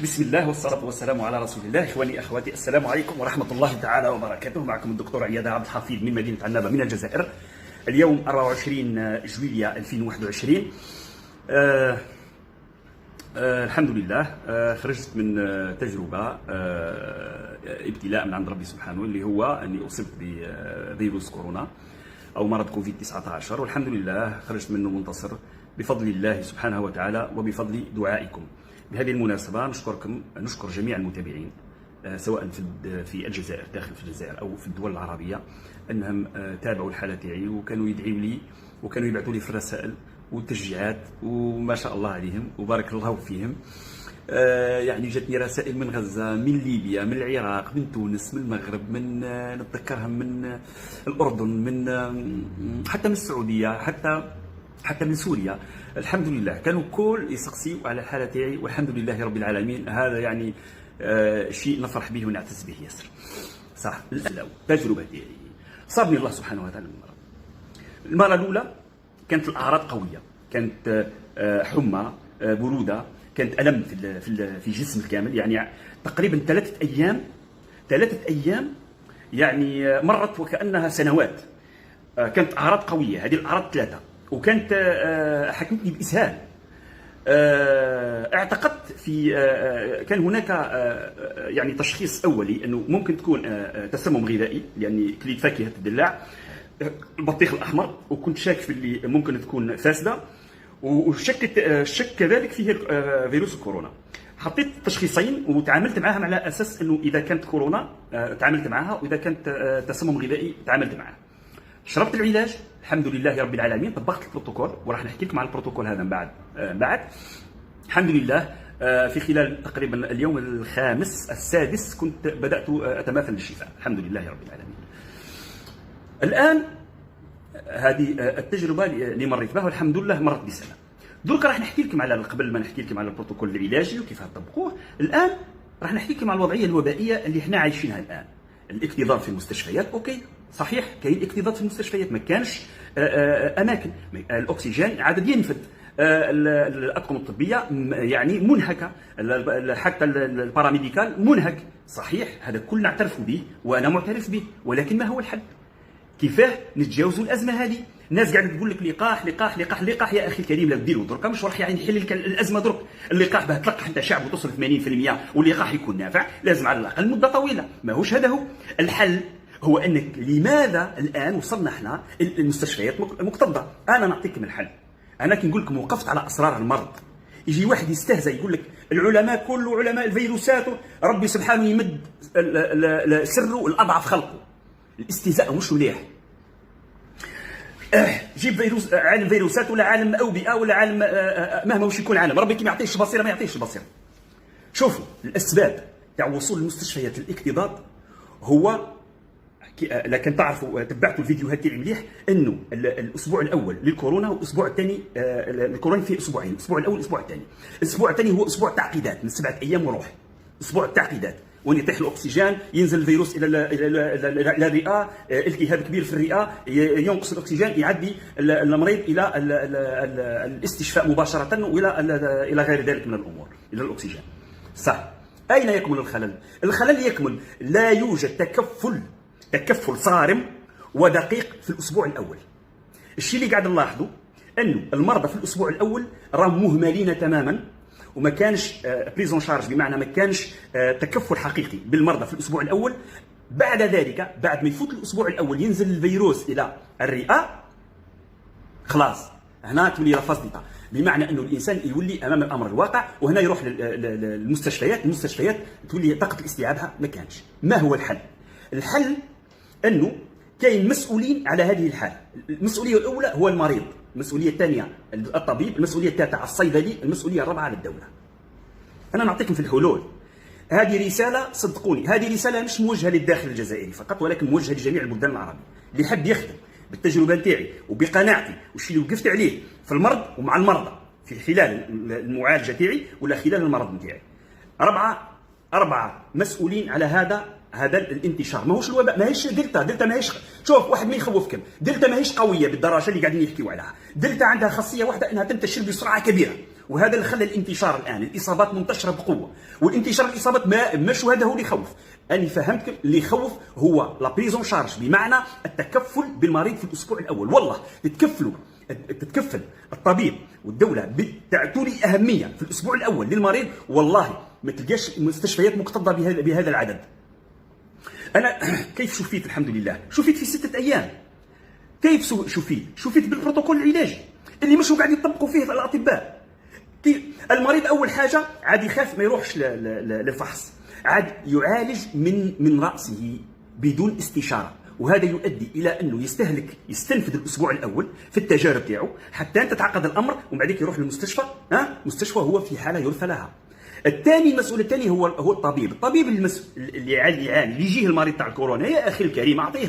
بسم الله والصلاة والسلام على رسول الله. إخواني أخواتي، السلام عليكم ورحمة الله تعالى وبركاته. معكم الدكتور عياد عبد الحفيظ من مدينة عنابة من الجزائر. اليوم 24 جويلية 2021. الحمد لله. خرجت من تجربة ابتلاء من عند ربي سبحانه، اللي هو أني أصبت بفيروس كورونا أو مرض كوفيد 19، والحمد لله خرجت منه منتصر بفضل الله سبحانه وتعالى وبفضل دعائكم. بهذه المناسبة نشكر جميع المتابعين، سواء في الجزائر، داخل في الجزائر أو في الدول العربية، أنهم تابعوا الحالة تاعي وكانوا يدعيوا لي وكانوا يبعثوا لي في الرسائل والتشجيعات، وما شاء الله عليهم وبارك الله فيهم. يعني جاتني رسائل من غزة، من ليبيا، من العراق، من تونس، من المغرب، من نتذكرها من الأردن، من حتى من السعودية، حتى من سوريا. الحمد لله كانوا كل يسقسيوا على الحالة تاعي، والحمد لله رب العالمين. هذا يعني شيء نفرح به ونعتز به ياسر. صح، التجربة تاعي صابني الله سبحانه وتعالى من المرة الأولى. كانت الأعراض قوية، كانت حمى، برودة، كانت ألم في جسم الكامل، يعني تقريبا ثلاثة أيام يعني مرت وكأنها سنوات. كانت أعراض قوية، هذه الأعراض ثلاثة، وكانت حكمتني بإسهال. اعتقدت في كان هناك يعني تشخيص أولي أنه ممكن تكون تسمم غذائي، يعني كليت فاكهة الدلاع، البطيخ الأحمر، وكنت شاك في اللي ممكن تكون فاسدة، وشك كذلك فيه فيروس الكورونا. حطيت تشخيصين وتعاملت معاهم على أساس أنه إذا كانت كورونا تعاملت معها، وإذا كانت تسمم غذائي تعاملت معها. شربت العلاج الحمد لله رب العالمين، طبقت البروتوكول، وراح نحكي لكم على البروتوكول هذا من بعد. الحمد لله في خلال تقريبا اليوم الخامس السادس كنت بدأت أتماثل للشفاء الحمد لله رب العالمين. الآن هذه التجربة اللي مريت بها والحمد لله مرت بسلام. درك راح نحكي لكم قبل ما نحكي لكم على البروتوكول العلاجي وكيف تطبقوه، الآن راح نحكي لكم على الوضعية الوبائية اللي احنا عايشينها الآن. الاكتظاظ في المستشفيات، اوكي صحيح كاين اكتظاظ في المستشفيات، ما كانش اماكن، الاكسجين عدد ينفد، الاطقم الطبيه يعني منهكه، حتى الباراميديكال منهك. صحيح هذا كل نعترف به وانا معترف به، ولكن ما هو الحل؟ كيفاه نتجاوزوا الازمه هذه؟ الناس قاعده تقول لك لقاح لقاح لقاح لقاح. يا اخي الكريم لا ديروا درك، مش راح يعني يحل لك الازمه درك. اللقاح باه تلقح انت شعب وتصل 80% واللقاح يكون نافع، لازم على الاقل مده طويله. ماهوش هذا هو الحل. هو انك لماذا الان وصلنا احنا المستشفيات مكتظه؟ انا نعطيكم الحل. انا كي نقول لكم وقفت على اسرار المرض، يجي واحد يستهزأ يقول لك العلماء كله علماء الفيروسات، ربي سبحانه يمد سره الاضعف خلقه. الاستهزاء مش مليح. جيب فيروس، عالم فيروسات ولا عالم اوبئه ولا عالم مهما وش يكون عالم، ربي كي ما يعطيش بصيره ما يعطيش البصيره. شوفوا الاسباب تاع وصول المستشفيات للاكتظاظ هو لكن تعرفوا تبعتوا الفيديوهات تاعي مليح، انه الاسبوع الاول للكورونا والاسبوع الثاني الكورونا فيه اسبوعين، الاسبوع الاول والاسبوع الثاني. الاسبوع الثاني هو اسبوع تعقيدات من 7 ايام وروح، اسبوع التعقيدات، وين يطيح الاكسجين، ينزل الفيروس الى الرئه، التهاب كبير في الرئه، ينقص الاكسجين، يعدي المريض الى الاستشفاء مباشره، والى غير ذلك من الامور، الى الاكسجين. صح. اين يكمن الخلل؟ الخلل يكمن لا يوجد تكفل صارم ودقيق في الاسبوع الاول. الشيء اللي قاعد نلاحظه انه المرضى في الاسبوع الاول راهم مهملين تماما، وما كانش بريزون شارج، بمعنى ما كانش تكفل حقيقي بالمرضى في الاسبوع الاول. بعد ذلك بعد ما يفوت الاسبوع الاول ينزل الفيروس الى الرئه، خلاص هنا تولي لا فاز ديتا، بمعنى انه الانسان يولي امام الامر الواقع، وهنا يروح المستشفيات تولي طاقه استيعابها ما كانش. ما هو الحل؟ الحل انه كاين مسؤولين على هذه الحاله. المسؤوليه الاولى هو المريض، المسؤوليه الثانيه الطبيب، المسؤوليه الثالثه على الصيدلي، المسؤوليه الرابعه على الدوله. انا نعطيكم في الحلول. هذه رساله صدقوني، هذه رساله مش موجهه للداخل الجزائري فقط، ولكن موجهه لجميع البلدان العربيه. اللي يحب يخدم بالتجربه نتاعي وبقناعتي والشيء اللي وقفت عليه في المرض ومع المرضى في خلال المعالجه تاعي ولا خلال المرض نتاعي. أربعة مسؤولين على هذا الانتشار. ماهوش الوباء، ماهيش دلتا ماهيش. شوف واحد ما يخوفكم، دلتا ماهيش قويه بالدرجه اللي قاعدين يحكيوا عليها. دلتا عندها خاصيه واحده انها تنتشر بسرعه كبيره، وهذا اللي خلى الانتشار الان، الاصابات منتشره بقوه، والانتشار الاصابات مش هذا هو اللي يخوف. انا فهمتك، اللي يخوف هو لا بريزون شارج، بمعنى التكفل بالمريض في الاسبوع الاول. والله تتكفل الطبيب والدوله تعطوا اهميه في الاسبوع الاول للمريض، والله ما تلقاش مستشفيات مكتظه بهذا العدد. انا كيف شفيت؟ الحمد لله شفيت في 6 ايام. كيف شفيت بالبروتوكول العلاجي اللي مشوا قاعد يطبقوا فيه الاطباء. المريض اول حاجه عاد يخاف ما يروحش للفحص، عاد يعالج من راسه بدون استشاره، وهذا يؤدي الى انه يستنفذ الاسبوع الاول في التجارب تاعو حتى تتعقد الامر، ومن بعد يروح للمستشفى. مستشفى هو في حاله يرثى لها. المسؤول الثاني هو الطبيب اللي يعاني، اللي يجيه المريض تاع الكورونا. يا اخي الكريم، اعطيه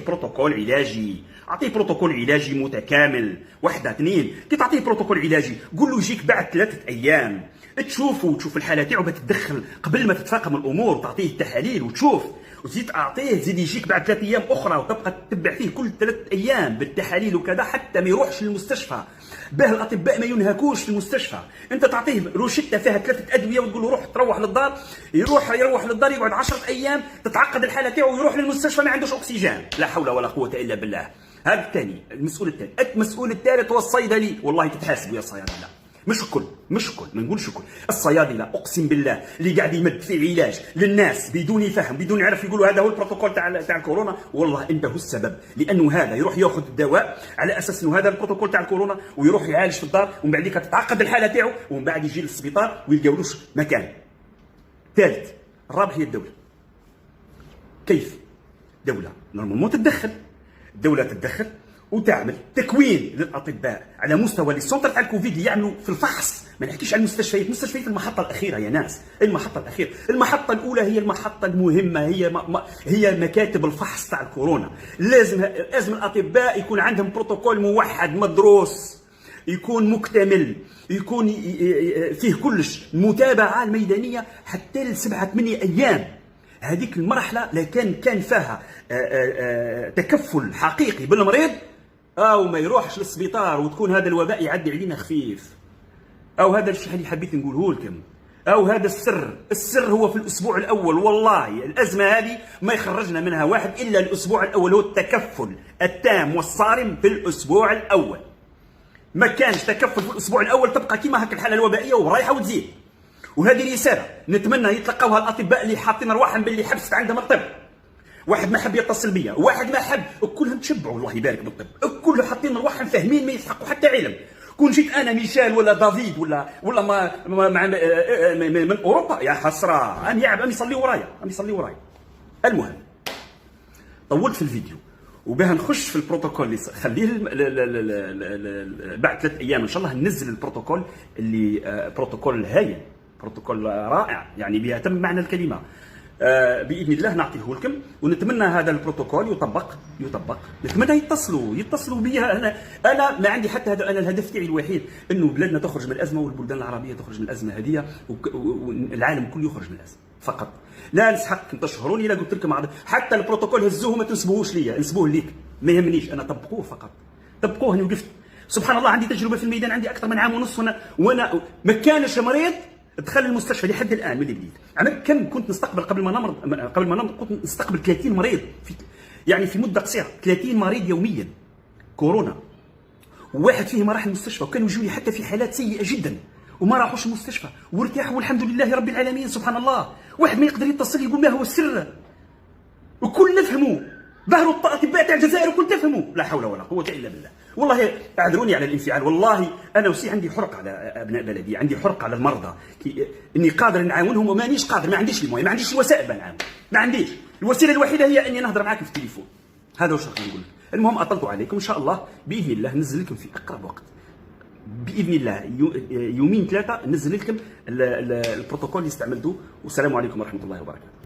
بروتوكول علاجي متكامل. 1 2 كي تعطيه بروتوكول علاجي قول له يجيك بعد 3 ايام تشوف الحاله تاعو، تتدخل قبل ما تتفاقم الامور، وتعطيه التحاليل وتشوف، وزيد اعطيه زيد يجيك بعد 3 ايام اخرى، وتبقى تتبع فيه كل 3 ايام بالتحاليل وكذا حتى ما يروحش للمستشفى. باه الاطباء ما ينهكوش في المستشفى. انت تعطيه روشته فيها 3 ادويه وتقول له تروح للدار، يروح للدار يقعد 10 ايام تتعقد الحاله تاعو ويروح للمستشفى ما عندوش اكسجين. لا حول ولا قوه الا بالله. هذا الثاني، المسؤول الثاني. المسؤول الثالث هو الصيدلي. والله تتحاسبوا يا صيادله، مش الكل ما نقولش الكل. الصيادله اقسم بالله اللي قاعد يمد في علاج للناس بدون يفهم، بدون يعرف، يقولوا هذا هو البروتوكول تاع الكورونا. والله انت هو السبب، لانه هذا يروح ياخذ الدواء على اساس انه هذا البروتوكول تاع الكورونا، ويروح يعالج في الدار، ومن بعد تتعقد الحاله تاعو، ومن بعد يجي للسبيطار ويلقاولوش مكان. ثالث، الرابع هي الدوله. كيف؟ دوله نورمالمون الدوله تتدخل وتعمل تكوين للاطباء على مستوى السونتر تاع الكوفيد اللي يعملوا في الفحص. ما نحكيش عن مستشفيات المحطه الاخيره يا ناس. المحطه الاولى هي المحطه المهمه، هي مكاتب الفحص تاع الكورونا. لازم الاطباء يكون عندهم بروتوكول موحد مدروس، يكون مكتمل، يكون فيه كلش متابعه الميدانيه حتى ل7 8 ايام. هذيك المرحله لا كان فيها تكفل حقيقي بالمريض، او ما يروحش للسبيطار وتكون هذا الوباء يعدي علينا خفيف. او هذا الشيء اللي حبيت نقوله لكم، او هذا السر هو في الاسبوع الاول. والله الازمه هذه ما يخرجنا منها واحد الا الاسبوع الاول، هو التكفل التام والصارم في الاسبوع الاول. ما كانش تكفل في الاسبوع الاول تبقى كيما هكا الحاله الوبائيه ورايحه وتزيد. وهذه رساله نتمنى يتلقاوها الاطباء اللي حاطين رواحهم باللي حبست عندهم الطب. واحد ما حب يتصل بيا، واحد ما حب، كلهم تشبعوا الله يبارك بالطب، كلهم حاطين رواحهم فاهمين ما يسحقوا حتى علم. كون جيت انا ميشيل ولا دافيد ولا ما من اوروبا، يا حسره، ام يصلي ورايا. المهم طولت في الفيديو، وبها نخش في البروتوكول اللي خليه بعد 3 ايام ان شاء الله ننزل البروتوكول اللي بروتوكول هايل، بروتوكول رائع، يعني بأتم معنى الكلمه. باذن الله نعطيه لكم، ونتمنى هذا البروتوكول يطبق. نتمنى يتصلوا بي. انا ما عندي حتى هذا، انا الهدف تاعي الوحيد انه بلادنا تخرج من الازمه، والبلدان العربيه تخرج من الازمه هذه، والعالم كله يخرج من الازمه فقط. لا نسحق تشهروني الا قلت لكم حتى البروتوكول هزوه ما تنسبوهوش ليا، انسبوه ليك، ما يهمنيش انا. طبقوه فقط، طبقوه. انا وقفت سبحان الله، عندي تجربه في الميدان، عندي اكثر من عام ونص، وانا ما كانش مريض دخل المستشفى لحد الان من اللي بديت. كم كنت نستقبل قبل ما نمرض كنت نستقبل 30 مريض في مده قصيره، 30 مريض يوميا كورونا، وواحد فيهم راح المستشفى، وكانوا يجوا لي حتى في حالات سيئه جدا وما راحوش المستشفى وارتاحوا والحمد لله رب العالمين. سبحان الله، واحد ما يقدر يتصل يقول ما هو السر، وكل نفهموا. ظهروا الاطباء تاع الجزائر وكل تفهموا. لا حول ولا قوه الا بالله. والله اعذروني على الانفعال، والله انا وسي عندي حرق على ابناء بلدي، عندي حرق على المرضى، اني قادر نعاونهم ومانيش قادر، ما عنديش ما عنديش الوسائل نعاون، ما عنديش. الوسيله الوحيده هي اني نهضر معاك في التليفون. هذا واش راح نقول. المهم اطلت عليكم، ان شاء الله باذن الله ننزل لكم في اقرب وقت باذن الله، يومين 3 ننزل لكم البروتوكول اللي استعملتوه. والسلام عليكم ورحمه الله وبركاته.